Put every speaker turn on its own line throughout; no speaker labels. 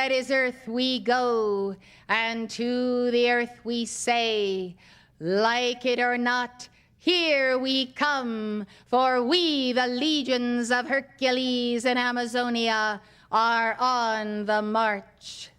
that is earth we go, and to the earth we say, like it or not, here we come, for we, the legions of Hercules and Amazonia, are on the march.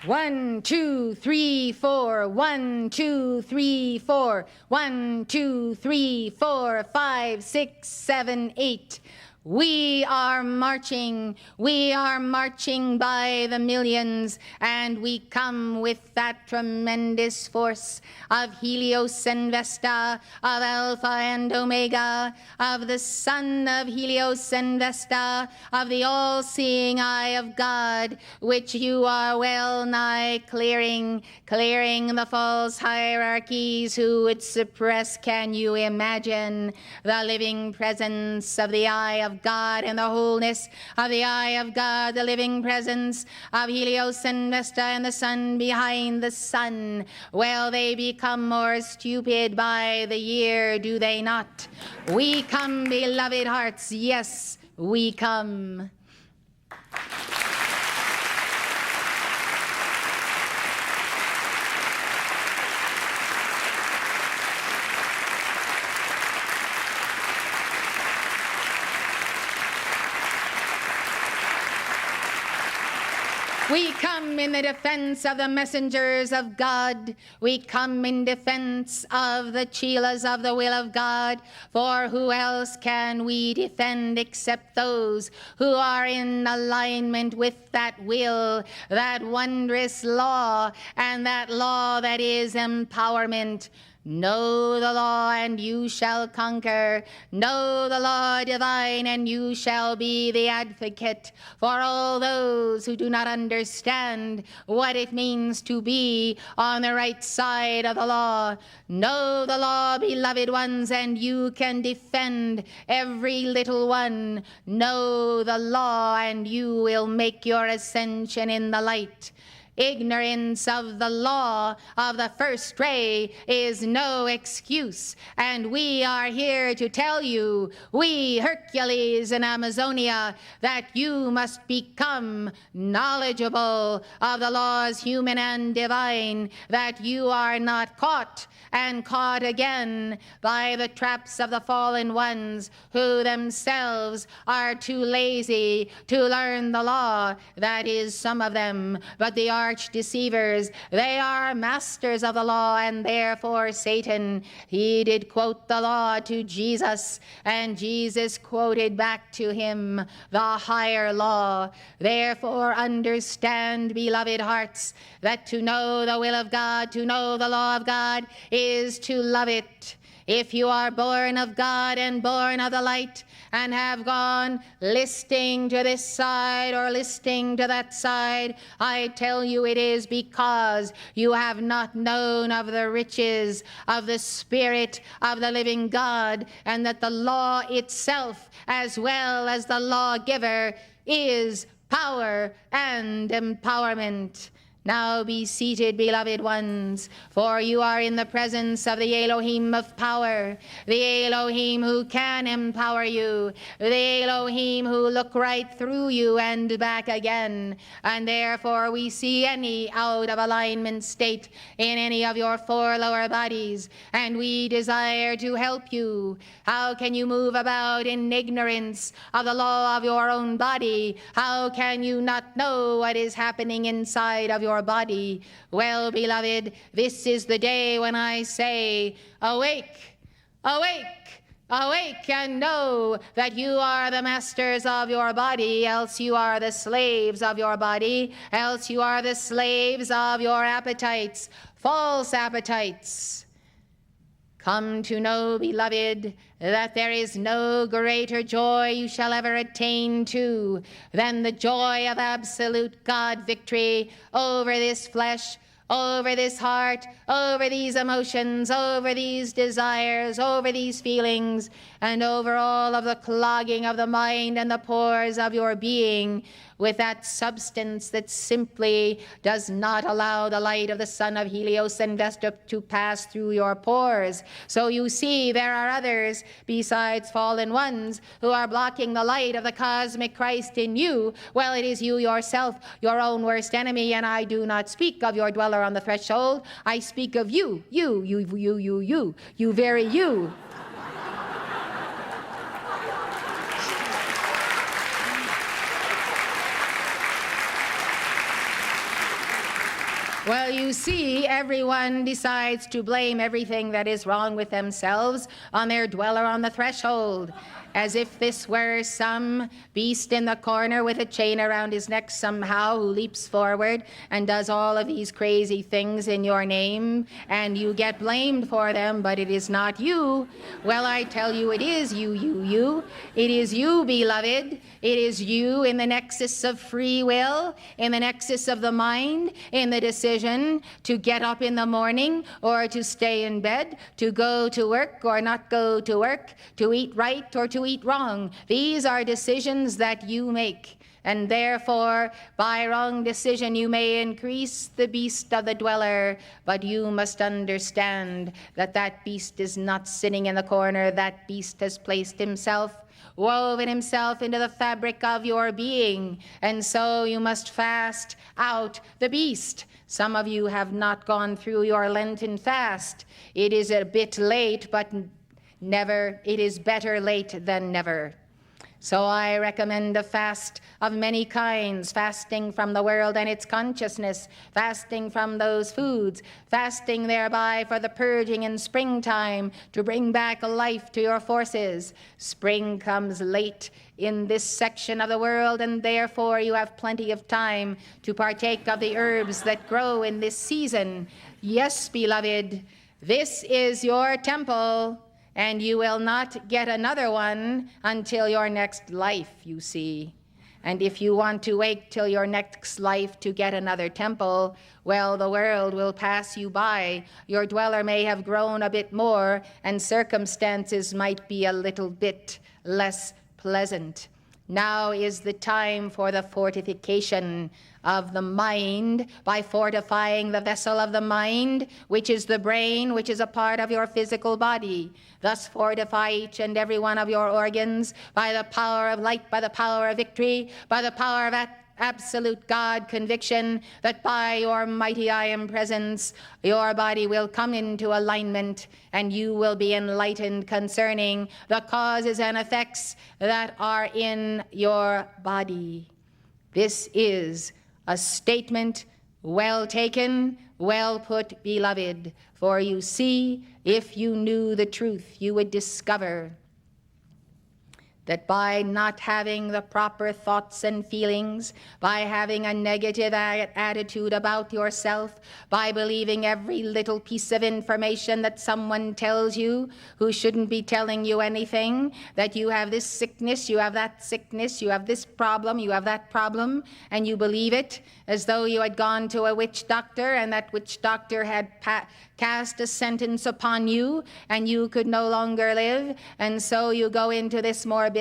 One, two, three, four. 1, 2, 3, 4. 1, 2, 3, 4, 5, 6, 7, 8. We are marching by the millions, and we come with that tremendous force of Helios and Vesta, of Alpha and Omega, of the Son of Helios and Vesta, of the all-seeing eye of God, which you are well nigh clearing the false hierarchies who would suppress, can you imagine, the living presence of the eye of God and the wholeness of the eye of God, the living presence of Helios and Vesta and the sun behind the sun. Well, they become more stupid by the year, do they not? We come, beloved hearts, yes, we come. We come in the defense of the messengers of God. We come in defense of the chelas of the will of God. For who else can we defend except those who are in alignment with that will, that wondrous law, and that law that is empowerment. Know the law and you shall conquer. Know the law divine and you shall be the advocate for all those who do not understand what it means to be on the right side of the law. Know the law, beloved ones, and you can defend every little one. Know the law and you will make your ascension in the light. Ignorance of the law of the first ray is no excuse, and we are here to tell you, we Hercules and Amazonia, that you must become knowledgeable of the laws human and divine, that you are not caught and caught again by the traps of the fallen ones who themselves are too lazy to learn the law. That is, some of them, but the arch deceivers, they are masters of the law, and therefore Satan, he did quote the law to Jesus, and Jesus quoted back to him the higher law. Therefore understand, beloved hearts, that to know the will of God, to know the law of God, is to love it. If you are born of God and born of the light, and have gone listing to this side or listing to that side, I tell you it is because you have not known of the riches of the Spirit of the living God, and that the law itself, as well as the lawgiver, is power and empowerment. Now be seated, beloved ones, for you are in the presence of the Elohim of power, the Elohim who can empower you, the Elohim who look right through you and back again. And therefore we see any out of alignment state in any of your four lower bodies, and we desire to help you. How can you move about in ignorance of the law of your own body? How can you not know what is happening inside of your body? Well, beloved, this is the day when I say, awake, awake, awake, and know that you are the masters of your body, else you are the slaves of your body, else you are the slaves of your appetites, false appetites. Come to know, beloved, that there is no greater joy you shall ever attain to than the joy of absolute God victory over this flesh, over this heart, over these emotions, over these desires, over these feelings, and over all of the clogging of the mind and the pores of your being with that substance that simply does not allow the light of the sun of Helios and Vesta to pass through your pores. So you see, there are others besides fallen ones who are blocking the light of the cosmic Christ in you. Well, it is you yourself, your own worst enemy, and I do not speak of your dweller on the threshold. I speak of you, you very you. Well, you see, everyone decides to blame everything that is wrong with themselves on their dweller on the threshold, as if this were some beast in the corner with a chain around his neck somehow who leaps forward and does all of these crazy things in your name, and you get blamed for them, but it is not you. Well, I tell you, it is you. It is you, beloved. It is you in the nexus of free will, in the nexus of the mind, in the decision to get up in the morning or to stay in bed, to go to work or not go to work, to eat right or to eat wrong. These are decisions that you make. And therefore, by wrong decision, you may increase the beast of the dweller, but you must understand that that beast is not sitting in the corner. That beast has placed himself, woven himself into the fabric of your being, and so you must fast out the beast. Some of you have not gone through your Lenten fast. It is a bit late, but it is better late than never. So I recommend a fast of many kinds, fasting from the world and its consciousness, fasting from those foods, fasting thereby for the purging in springtime to bring back life to your forces. Spring comes late in this section of the world, and therefore you have plenty of time to partake of the herbs that grow in this season. Yes, beloved, this is your temple, and you will not get another one until your next life, you see. And if you want to wait till your next life to get another temple, well, the world will pass you by. Your dweller may have grown a bit more, and circumstances might be a little bit less pleasant. Now is the time for the fortification of the mind by fortifying the vessel of the mind, which is the brain, which is a part of your physical body. Thus fortify each and every one of your organs by the power of light, by the power of victory, by the power of absolute God conviction that by your mighty I am presence, your body will come into alignment and you will be enlightened concerning the causes and effects that are in your body. This is a statement well taken, well put, beloved. For you see, if you knew the truth, you would discover that by not having the proper thoughts and feelings, by having a negative attitude about yourself, by believing every little piece of information that someone tells you who shouldn't be telling you anything, that you have this sickness, you have that sickness, you have this problem, you have that problem, and you believe it as though you had gone to a witch doctor and that witch doctor had cast a sentence upon you and you could no longer live, and so you go into this morbidity.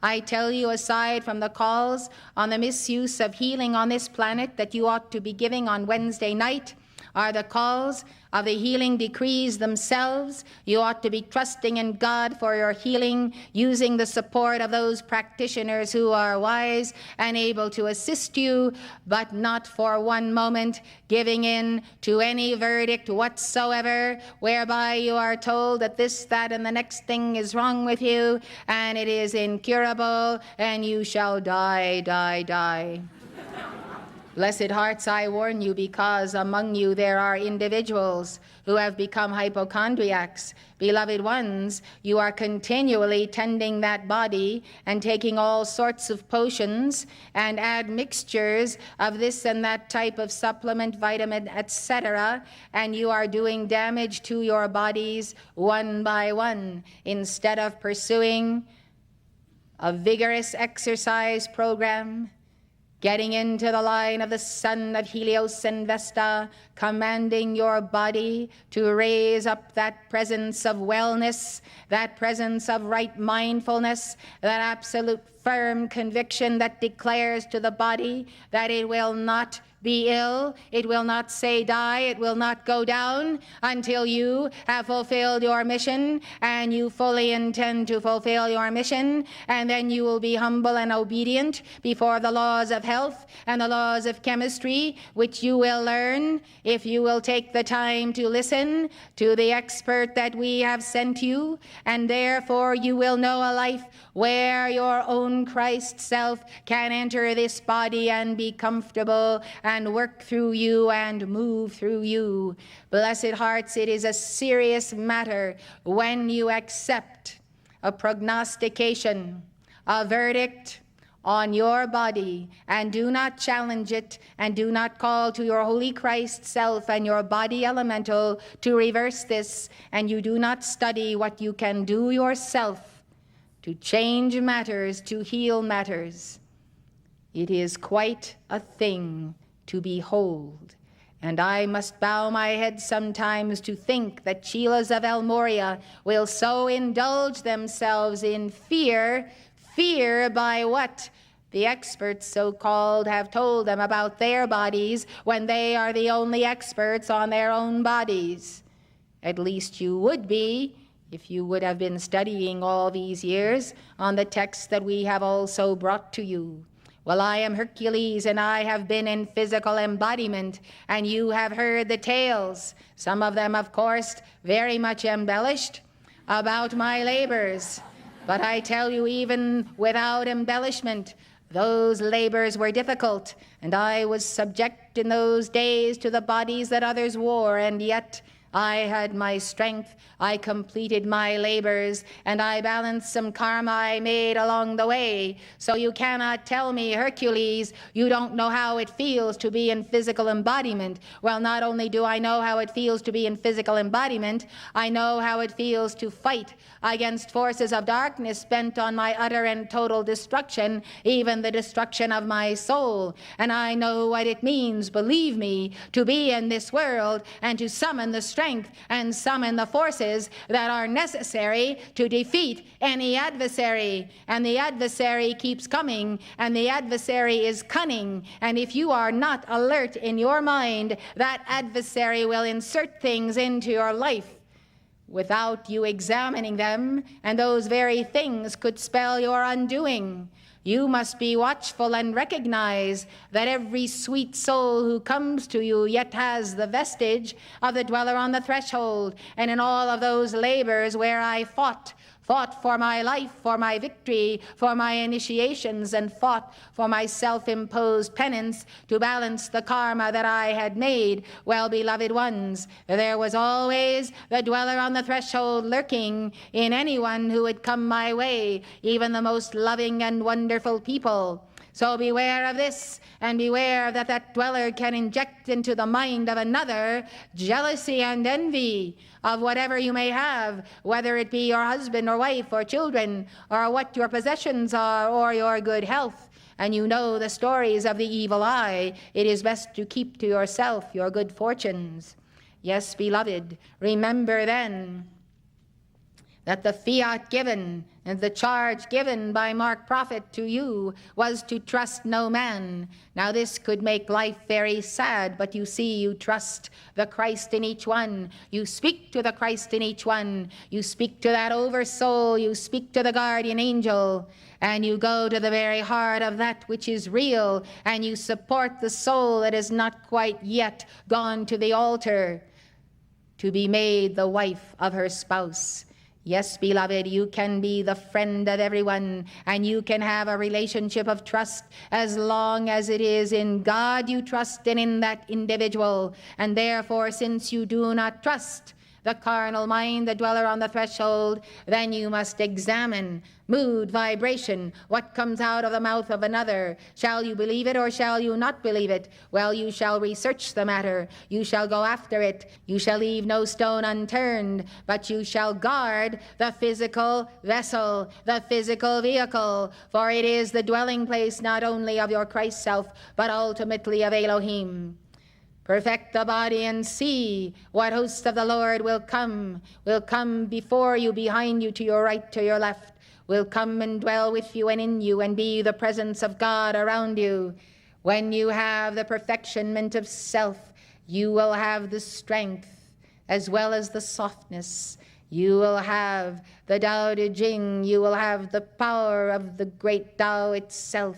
I tell you, aside from the calls on the misuse of healing on this planet that you ought to be giving on Wednesday night, are the calls of the healing decrees themselves. You ought to be trusting in God for your healing, using the support of those practitioners who are wise and able to assist you, but not for one moment giving in to any verdict whatsoever, whereby you are told that this, that, and the next thing is wrong with you, and it is incurable, and you shall die. Blessed hearts, I warn you, because among you there are individuals who have become hypochondriacs. Beloved ones, you are continually tending that body and taking all sorts of potions and add mixtures of this and that type of supplement, vitamin, etc., and you are doing damage to your bodies one by one instead of pursuing a vigorous exercise program, getting into the line of the sun of Helios and Vesta, commanding your body to raise up that presence of wellness, that presence of right mindfulness, that absolute firm conviction that declares to the body that it will not be ill, it will not say die, it will not go down until you have fulfilled your mission, and you fully intend to fulfill your mission, and then you will be humble and obedient before the laws of health and the laws of chemistry, which you will learn if you will take the time to listen to the expert that we have sent you, and therefore you will know a life where your own Christ self can enter this body and be comfortable and work through you and move through you. Blessed hearts, it is a serious matter when you accept a prognostication, a verdict on your body, and do not challenge it, and do not call to your holy Christ self and your body elemental to reverse this, and you do not study what you can do yourself to change matters, to heal matters. It is quite a thing to behold. And I must bow my head sometimes to think that Chelas of El Moria will so indulge themselves in fear by what the experts, so-called, have told them about their bodies, when they are the only experts on their own bodies. At least you would be, if you would have been studying all these years on the texts that we have also brought to you. Well, I am Hercules, and I have been in physical embodiment, and you have heard the tales, some of them, of course, very much embellished, about my labors. But I tell you, even without embellishment, those labors were difficult, and I was subject in those days to the bodies that others wore, and yet I had my strength, I completed my labors, and I balanced some karma I made along the way. So you cannot tell me, Hercules, you don't know how it feels to be in physical embodiment. Well, not only do I know how it feels to be in physical embodiment, I know how it feels to fight against forces of darkness bent on my utter and total destruction, even the destruction of my soul. And I know what it means, believe me, to be in this world and to summon the strength and summon the forces that are necessary to defeat any adversary. And the adversary keeps coming, and the adversary is cunning. And if you are not alert in your mind, that adversary will insert things into your life without you examining them, and those very things could spell your undoing. You must be watchful and recognize that every sweet soul who comes to you yet has the vestige of the dweller on the threshold. And in all of those labors where I fought for my life, for my victory, for my initiations, and fought for my self-imposed penance to balance the karma that I had made, well, beloved ones, there was always the dweller on the threshold lurking in anyone who would come my way, even the most loving and wonderful people. So beware of this, and beware that that dweller can inject into the mind of another jealousy and envy of whatever you may have, whether it be your husband or wife or children, or what your possessions are, or your good health. And you know the stories of the evil eye. It is best to keep to yourself your good fortunes. Yes, beloved, remember then that the fiat given and the charge given by Mark Prophet to you was to trust no man. Now this could make life very sad, but you see, you trust the Christ in each one. You speak to the Christ in each one. You speak to that oversoul. You speak to the guardian angel. And you go to the very heart of that which is real, and you support the soul that has not quite yet gone to the altar to be made the wife of her spouse. Yes, beloved, you can be the friend of everyone, and you can have a relationship of trust as long as it is in God you trust and in that individual. And therefore, since you do not trust the carnal mind, the dweller on the threshold, then you must examine mood, vibration, what comes out of the mouth of another. Shall you believe it or shall you not believe it? Well, you shall research the matter. You shall go after it. You shall leave no stone unturned, but you shall guard the physical vessel, the physical vehicle, for it is the dwelling place not only of your Christ self, but ultimately of Elohim. Perfect the body and see what hosts of the Lord will come before you, behind you, to your right, to your left, will come and dwell with you and in you and be the presence of God around you. When you have the perfectionment of self, you will have the strength as well as the softness. You will have the Tao Te Ching. You will have the power of the great Tao itself.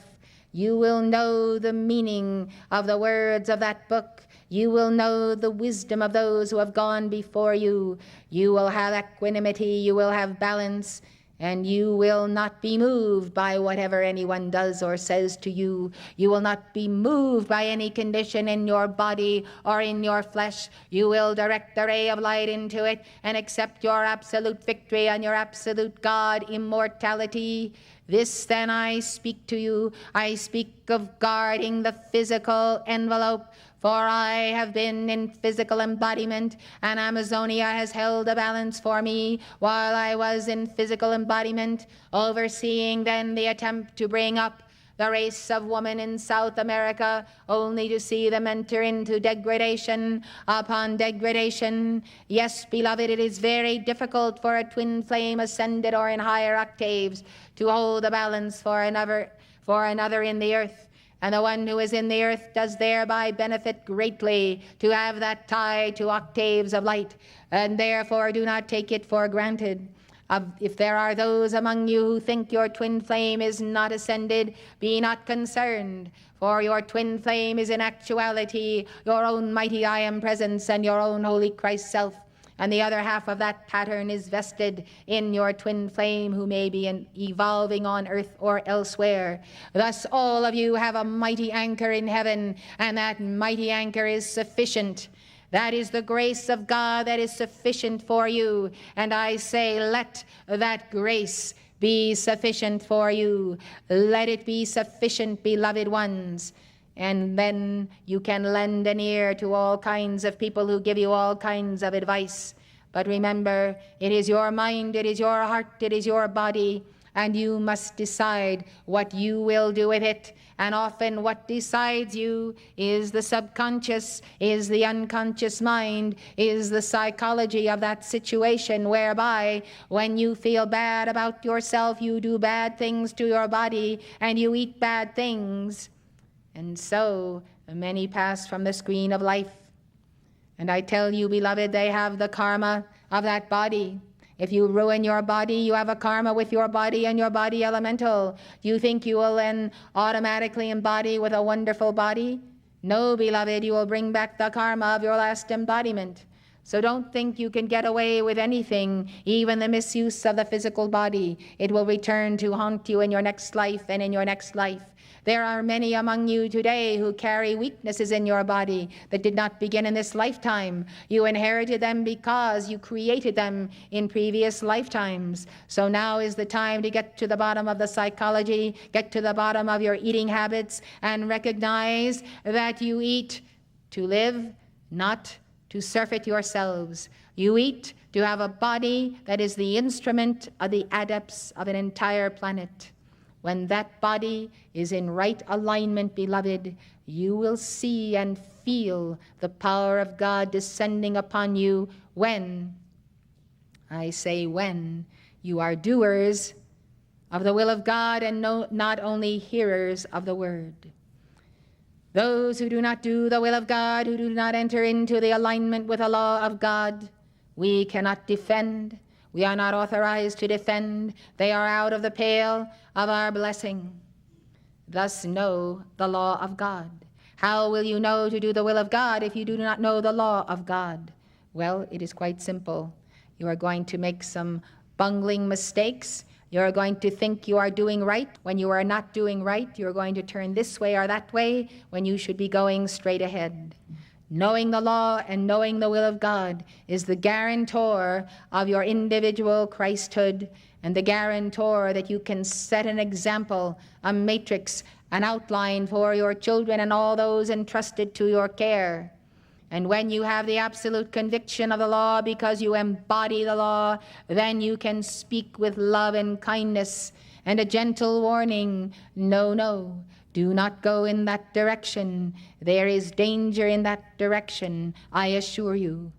You will know the meaning of the words of that book. You will know the wisdom of those who have gone before you. You will have equanimity, you will have balance, and you will not be moved by whatever anyone does or says to you. You will not be moved by any condition in your body or in your flesh. You will direct the ray of light into it and accept your absolute victory and your absolute God immortality. This then I speak to you. I speak of guarding the physical envelope, for I have been in physical embodiment, and Amazonia has held a balance for me while I was in physical embodiment, overseeing then the attempt to bring up the race of woman in South America, only to see them enter into degradation upon degradation. Yes, beloved, it is very difficult for a twin flame ascended or in higher octaves to hold the balance for another in the earth. And the one who is in the earth does thereby benefit greatly to have that tie to octaves of light, and therefore do not take it for granted. If there are those among you who think your twin flame is not ascended, be not concerned, for your twin flame is in actuality your own mighty I Am presence and your own holy Christ self. And the other half of that pattern is vested in your twin flame, who may be evolving on earth or elsewhere. Thus all of you have a mighty anchor in heaven, and that mighty anchor is sufficient. That is the grace of God that is sufficient for you. And I say, let that grace be sufficient for you. Let it be sufficient, beloved ones. And then you can lend an ear to all kinds of people who give you all kinds of advice. But remember, it is your mind, it is your heart, it is your body, and you must decide what you will do with it. And often what decides you is the subconscious, is the unconscious mind, is the psychology of that situation, whereby when you feel bad about yourself, you do bad things to your body and you eat bad things. And so many pass from the screen of life. And I tell you, beloved, they have the karma of that body. If you ruin your body, you have a karma with your body and your body elemental. Do you think you will then automatically embody with a wonderful body? No, beloved, you will bring back the karma of your last embodiment. So don't think you can get away with anything, even the misuse of the physical body. It will return to haunt you in your next life and in your next life. There are many among you today who carry weaknesses in your body that did not begin in this lifetime. You inherited them because you created them in previous lifetimes. So now is the time to get to the bottom of the psychology, get to the bottom of your eating habits, and recognize that you eat to live, not to surfeit yourselves. You eat to have a body that is the instrument of the adepts of an entire planet. When that body is in right alignment, beloved, you will see and feel the power of God descending upon you when, I say when, you are doers of the will of God and not only hearers of the word. Those who do not do the will of God, who do not enter into the alignment with the law of God, we cannot defend. We are not authorized to defend. They are out of the pale of our blessing. Thus know the law of God. How will you know to do the will of God if you do not know the law of God? Well, it is quite simple. You are going to make some bungling mistakes. You're going to think you are doing right when you are not doing right. You're going to turn this way or that way when you should be going straight ahead. Knowing the law and knowing the will of God is the guarantor of your individual Christhood and the guarantor that you can set an example, a matrix, an outline for your children and all those entrusted to your care. And when you have the absolute conviction of the law because you embody the law, then you can speak with love and kindness and a gentle warning. No, no, do not go in that direction. There is danger in that direction, I assure you.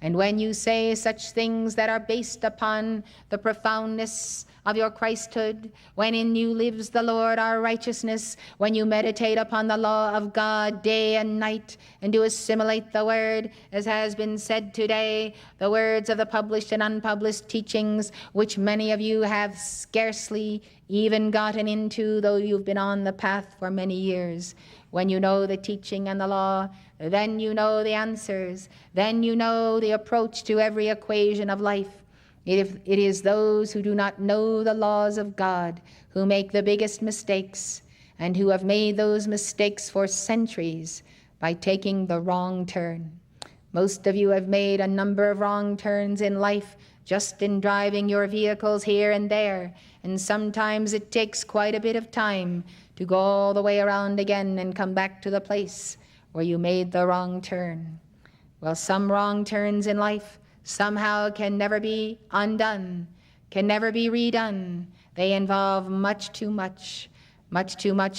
And when you say such things that are based upon the profoundness of your Christhood, when in you lives the Lord our righteousness, when you meditate upon the law of God day and night, and do assimilate the word, as has been said today, the words of the published and unpublished teachings, which many of you have scarcely even gotten into, though you've been on the path for many years. When you know the teaching and the law, then you know the answers. Then you know the approach to every equation of life. It is those who do not know the laws of God who make the biggest mistakes and who have made those mistakes for centuries by taking the wrong turn. Most of you have made a number of wrong turns in life just in driving your vehicles here and there, and sometimes it takes quite a bit of time to go all the way around again and come back to the place where you made the wrong turn. Well, some wrong turns in life somehow can never be undone, can never be redone. They involve much too much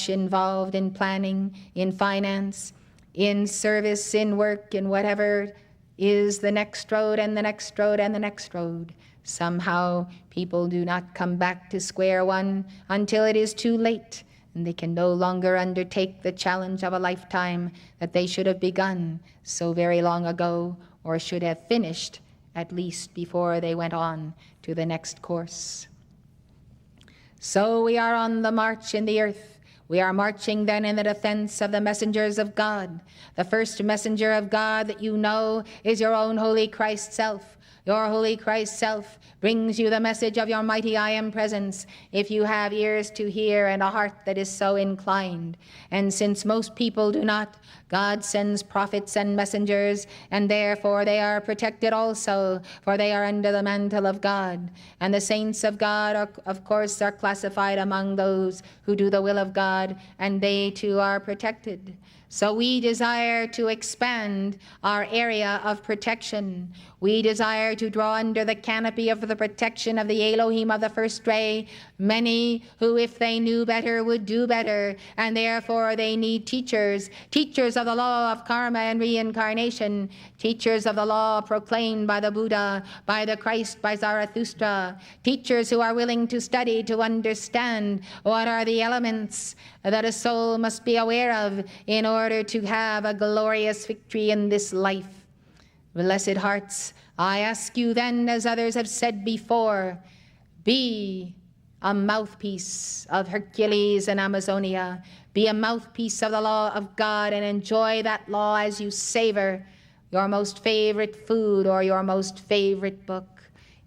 involved in planning, in finance, in service, in work, in whatever is the next road and the next road and the next road. Somehow people do not come back to square one until it is too late, and they can no longer undertake the challenge of a lifetime that they should have begun so very long ago, or should have finished at least before they went on to the next course. So we are on the march in the earth. We are marching then in the defense of the messengers of God. The first messenger of God that you know is your own holy Christ self. Your holy Christ self brings you the message of your mighty I am presence, if you have ears to hear and a heart that is so inclined. And since most people do not, God sends prophets and messengers, and therefore they are protected also, for they are under the mantle of God. And the saints of God, of course, are classified among those who do the will of God, and they too are protected. So we desire to expand our area of protection. We desire to draw under the canopy of the protection of the Elohim of the first ray many who, if they knew better, would do better, and therefore they need teachers, teachers of the law of karma and reincarnation, teachers of the law proclaimed by the Buddha, by the Christ, by Zarathustra, teachers who are willing to study, to understand what are the elements that a soul must be aware of in order to have a glorious victory in this life. Blessed hearts, I ask you then, as others have said before, be a mouthpiece of Hercules and Amazonia. Be a mouthpiece of the law of God and enjoy that law as you savor your most favorite food or your most favorite book.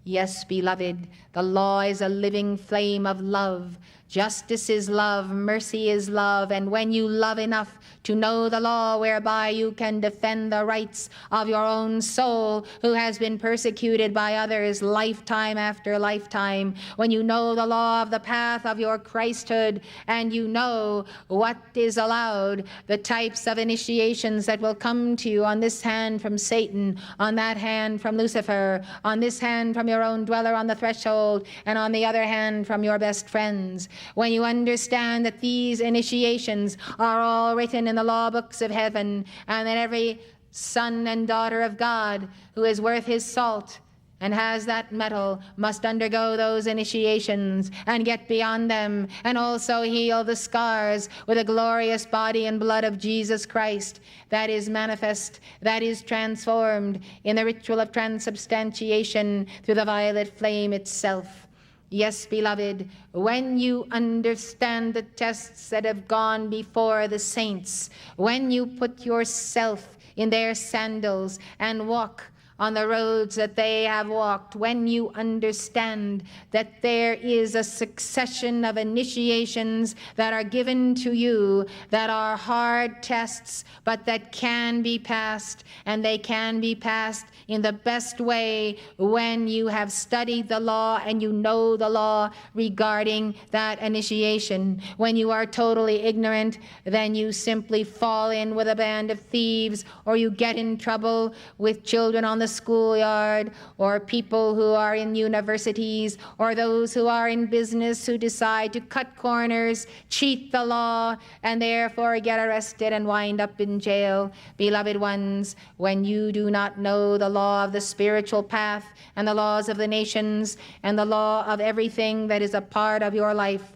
Yes, beloved, the law is a living flame of love. Justice is love, mercy is love, and when you love enough to know the law whereby you can defend the rights of your own soul who has been persecuted by others lifetime after lifetime, when you know the law of the path of your Christhood and you know what is allowed, the types of initiations that will come to you on this hand from Satan, on that hand from Lucifer, on this hand from your own dweller on the threshold, and on the other hand from your best friends. When you understand that these initiations are all written in the law books of heaven, and that every son and daughter of God who is worth his salt and has that metal must undergo those initiations and get beyond them, and also heal the scars with the glorious body and blood of Jesus Christ that is manifest, that is transformed in the ritual of transubstantiation through the violet flame itself. Yes, beloved, when you understand the tests that have gone before the saints, when you put yourself in their sandals and walk on the roads that they have walked, when you understand that there is a succession of initiations that are given to you that are hard tests, but that can be passed, and they can be passed in the best way when you have studied the law and you know the law regarding that initiation. When you are totally ignorant, then you simply fall in with a band of thieves, or you get in trouble with children on the schoolyard, or people who are in universities, or those who are in business who decide to cut corners, cheat the law, and therefore get arrested and wind up in jail. Beloved ones, when you do not know the law of the spiritual path and the laws of the nations and the law of everything that is a part of your life,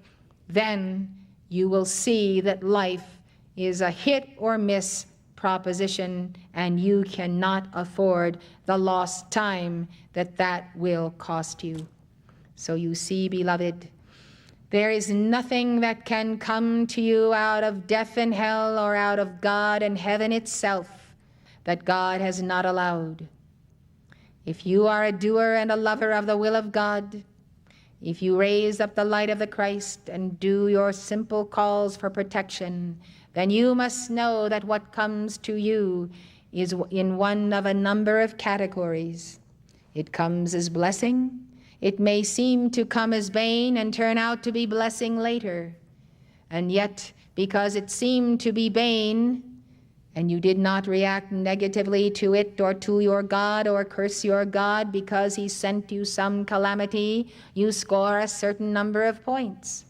then you will see that life is a hit or miss proposition, and you cannot afford the lost time that will cost you. So you see, beloved, there is nothing that can come to you out of death and hell or out of God and heaven itself that God has not allowed. If you are a doer and a lover of the will of God, if you raise up the light of the Christ and do your simple calls for protection, then you must know that what comes to you is in one of a number of categories. It comes as blessing. It may seem to come as bane and turn out to be blessing later. And yet, because it seemed to be bane, and you did not react negatively to it or to your God or curse your God because he sent you some calamity, you score a certain number of points.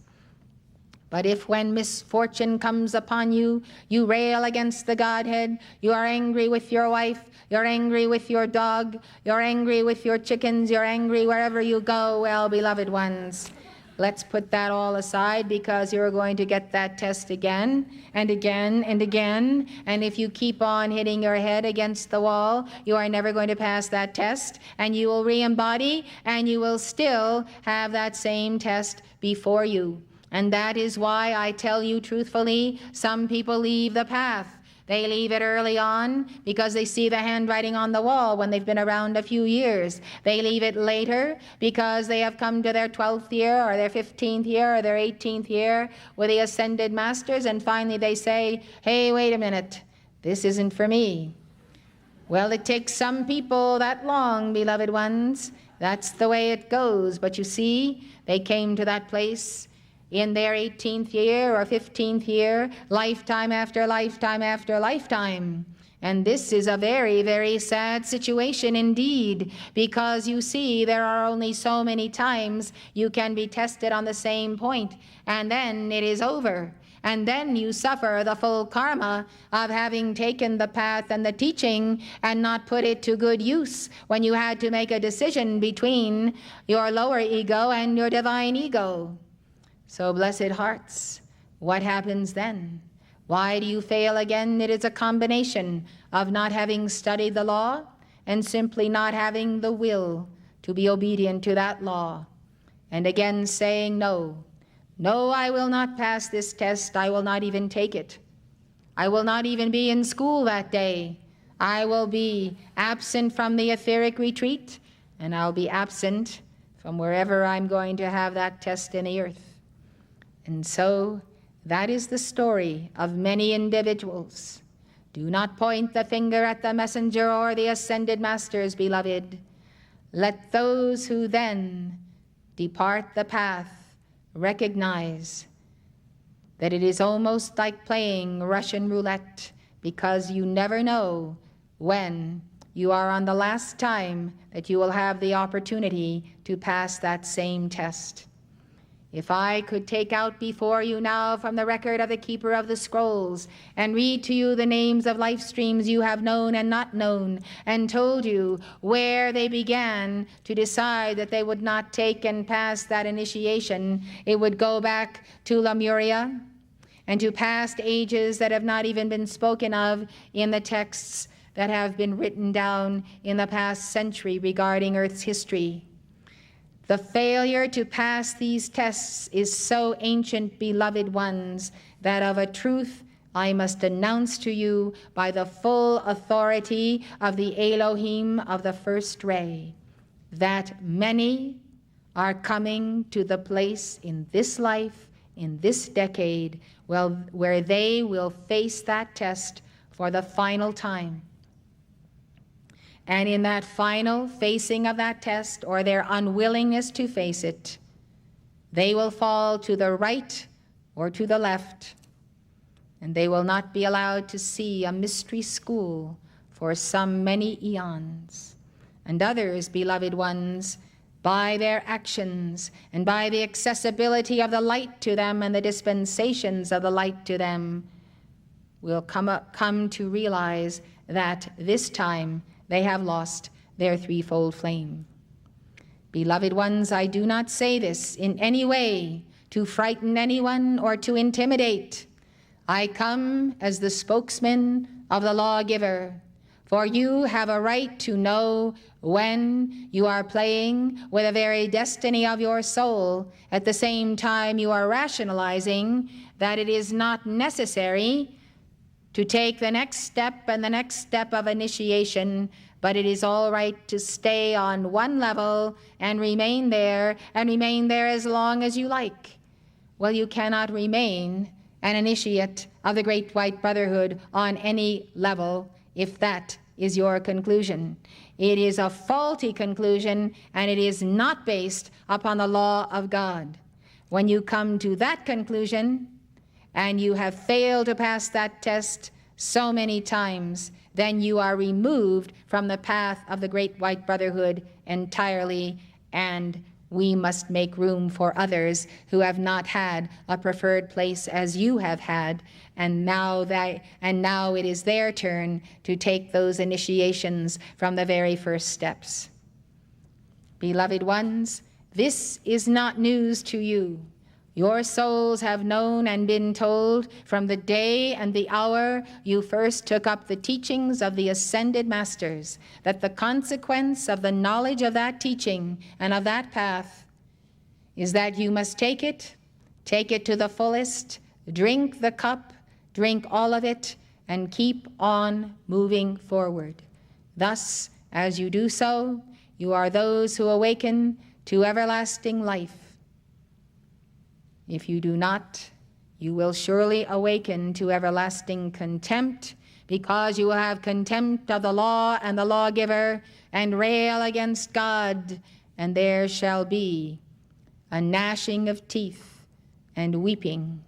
But if when misfortune comes upon you, you rail against the Godhead, you are angry with your wife, you're angry with your dog, you're angry with your chickens, you're angry wherever you go, well, beloved ones, let's put that all aside, because you're going to get that test again and again and again. And if you keep on hitting your head against the wall, you are never going to pass that test, and you will re-embody, and you will still have that same test before you. And that is why I tell you truthfully, some people leave the path. They leave it early on because they see the handwriting on the wall when they've been around a few years. They leave it later because they have come to their 12th year or their 15th year or their 18th year with the ascended masters, and finally they say, hey, wait a minute, this isn't for me. Well, it takes some people that long, beloved ones. That's the way it goes. But you see, they came to that place in their 18th year or 15th year, lifetime after lifetime after lifetime. And this is a very, very sad situation indeed, because you see, there are only so many times you can be tested on the same point, and then it is over. And then you suffer the full karma of having taken the path and the teaching and not put it to good use when you had to make a decision between your lower ego and your divine ego. So, blessed hearts, what happens then? Why do you fail again? It is a combination of not having studied the law and simply not having the will to be obedient to that law. And again saying, no, no, I will not pass this test. I will not even take it. I will not even be in school that day. I will be absent from the etheric retreat, and I'll be absent from wherever I'm going to have that test in the earth. And so that is the story of many individuals. Do not point the finger at the messenger or the ascended masters, beloved. Let those who then depart the path recognize that it is almost like playing Russian roulette, because you never know when you are on the last time that you will have the opportunity to pass that same test. If I could take out before you now from the record of the keeper of the scrolls and read to you the names of life streams you have known and not known, and told you where they began to decide that they would not take and pass that initiation, it would go back to Lemuria and to past ages that have not even been spoken of in the texts that have been written down in the past century regarding Earth's history. The failure to pass these tests is so ancient, beloved ones, that of a truth I must announce to you by the full authority of the Elohim of the first ray that many are coming to the place in this life, in this decade, where they will face that test for the final time. And in that final facing of that test, or their unwillingness to face it, they will fall to the right or to the left, and they will not be allowed to see a mystery school for some many eons. And others, beloved ones, by their actions and by the accessibility of the light to them and the dispensations of the light to them, will come to realize that this time they have lost their threefold flame. Beloved ones, I do not say this in any way to frighten anyone or to intimidate. I come as the spokesman of the lawgiver, for you have a right to know when you are playing with the very destiny of your soul. At the same time, you are rationalizing that it is not necessary to take the next step and the next step of initiation, but it is all right to stay on one level and remain there as long as you like. Well, you cannot remain an initiate of the Great White Brotherhood on any level if that is your conclusion. It is a faulty conclusion, and it is not based upon the law of God. When you come to that conclusion, and you have failed to pass that test so many times, then you are removed from the path of the Great White Brotherhood entirely, and we must make room for others who have not had a preferred place as you have had, and now it is their turn to take those initiations from the very first steps. Beloved ones, this is not news to you. Your souls have known and been told from the day and the hour you first took up the teachings of the ascended masters that the consequence of the knowledge of that teaching and of that path is that you must take it to the fullest, drink the cup, drink all of it, and keep on moving forward. Thus, as you do so, you are those who awaken to everlasting life. If you do not, you will surely awaken to everlasting contempt, because you will have contempt of the law and the lawgiver, and rail against God, and there shall be a gnashing of teeth and weeping.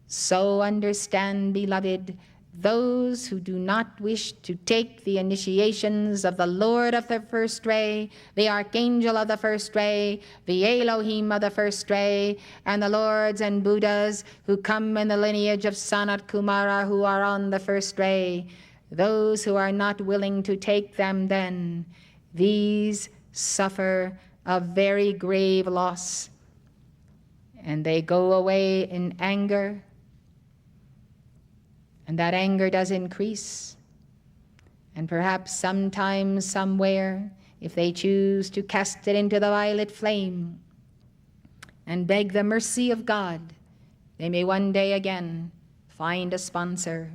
So understand, beloved, those who do not wish to take the initiations of the Lord of the first ray, the Archangel of the first ray, the Elohim of the first ray, and the Lords and Buddhas who come in the lineage of Sanat Kumara who are on the first ray, those who are not willing to take them then, these suffer a very grave loss, and they go away in anger. And that anger does increase. And perhaps sometimes, somewhere, if they choose to cast it into the violet flame and beg the mercy of God, they may one day again find a sponsor.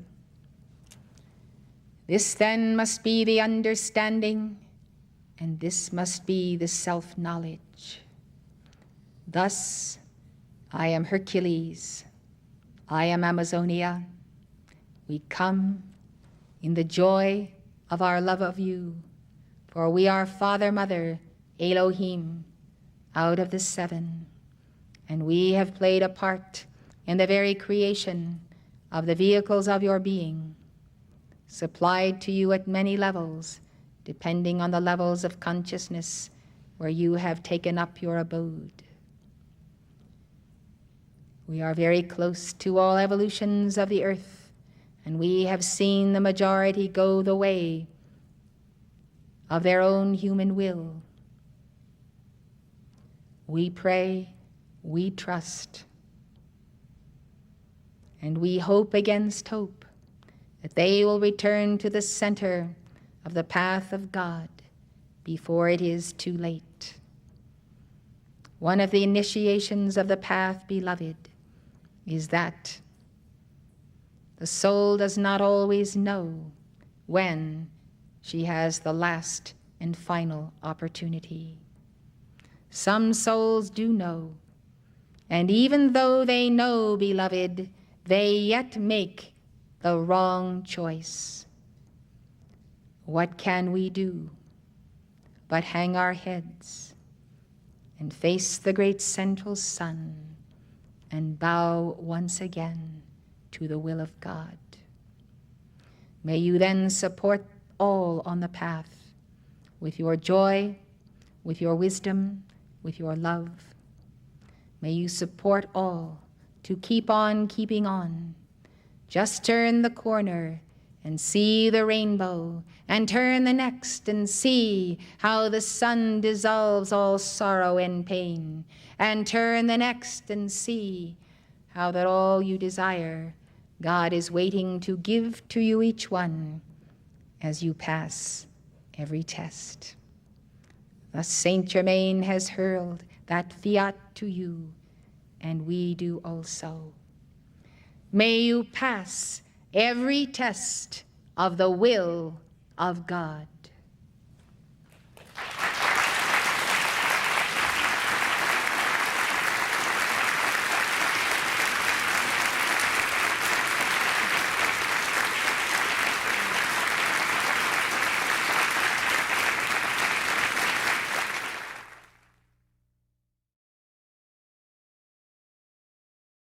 This then must be the understanding, and this must be the self-knowledge. Thus, I am Hercules, I am Amazonia. We come in the joy of our love of you, for we are Father, Mother, Elohim, out of the seven, and we have played a part in the very creation of the vehicles of your being, supplied to you at many levels, depending on the levels of consciousness where you have taken up your abode. We are very close to all evolutions of the earth, and we have seen the majority go the way of their own human will. We pray, we trust, and we hope against hope that they will return to the center of the path of God before it is too late. One of the initiations of the path, beloved, is that The soul does not always know when she has the last and final opportunity. Some souls do know, and even though they know, beloved, they yet make the wrong choice. What can we do but hang our heads and face the great central sun and bow once again to the will of God? May you then support all on the path with your joy, with your wisdom, with your love. May you support all to keep on keeping on. Just turn the corner and see the rainbow, and turn the next and see how the sun dissolves all sorrow and pain, and turn the next and see how that all you desire, God is waiting to give to you each one as you pass every test. Thus Saint Germain has hurled that fiat to you, and we do also. May you pass every test of the will of God.